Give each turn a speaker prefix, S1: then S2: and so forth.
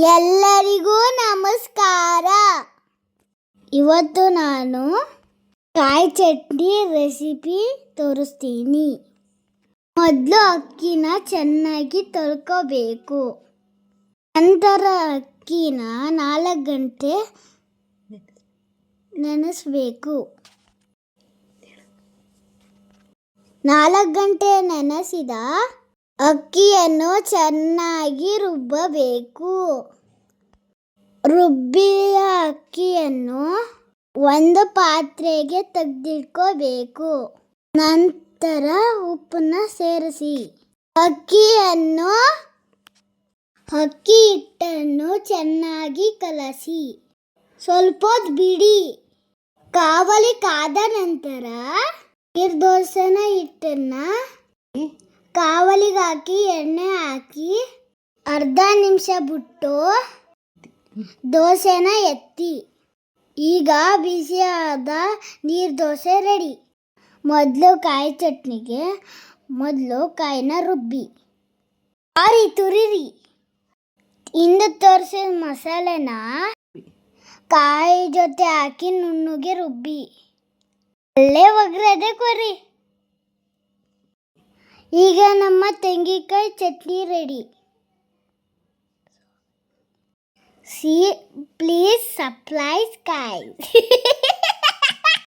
S1: ಎಲ್ಲರಿಗೂ ನಮಸ್ಕಾರ. ಇವತ್ತು ನಾನು ಕಾಯಿ ಚಟ್ನಿ ರೆಸಿಪಿ ತೋರಿಸ್ತೀನಿ. ಮೊದಲು ಅಕ್ಕಿನ ಚೆನ್ನಾಗಿ ತೊಳ್ಕೋಬೇಕು. ನಂತರ ಅಕ್ಕಿನ 4 ಗಂಟೆ ನೆನೆಸಬೇಕು. 4 ಗಂಟೆ ನೆನೆಸಿದ ಅಕ್ಕಿಯನ್ನು ಚೆನ್ನಾಗಿ ರುಬ್ಬಬೇಕು. ರುಬ್ಬಿದ ಅಕ್ಕಿಯನ್ನು ಒಂದು ಪಾತ್ರೆಗೆ ತೆಗೆದಿಟ್ಕೋಬೇಕು. ನಂತರ ಉಪ್ಪನ್ನು ಸೇರಿಸಿ ಅಕ್ಕಿ ಹಿಟ್ಟನ್ನು ಚೆನ್ನಾಗಿ ಕಲಸಿ ಸ್ವಲ್ಪ ಹೊತ್ತು ಬಿಡಿ. ಕಾವಲಿ ಕಾದ ನಂತರ ನೀರ್ದೋಸೆನ ಹಿಟ್ಟನ್ನು ಕಾವಲಿಗೆ ಹಾಕಿ ಎಣ್ಣೆ ಹಾಕಿ ಅರ್ಧ ನಿಮಿಷ ಬಿಟ್ಟು ದೋಸೆನ ಎತ್ತಿ. ಈಗ ಬಿಸಿಯಾದ ನೀರ್ದೋಸೆ ರೆಡಿ. ಮೊದಲು ಕಾಯಿ ಚಟ್ನಿಗೆ ಕಾಯಿನ ರುಬ್ಬಿ ತುರಿರಿ. ಹಿಂದೆ ತೋರಿಸಿದ ಮಸಾಲೆನ ಕಾಯಿ ಜೊತೆ ಹಾಕಿ ನುಣ್ಣಗೆ ರುಬ್ಬಿ ಒಳ್ಳೆ ಒಗ್ಗರಣೆ ಕೊರಿ. ಈಗ ನಮ್ಮ ತೆಂಗಿನಕಾಯಿ chutney ready. See, please subscribe guys.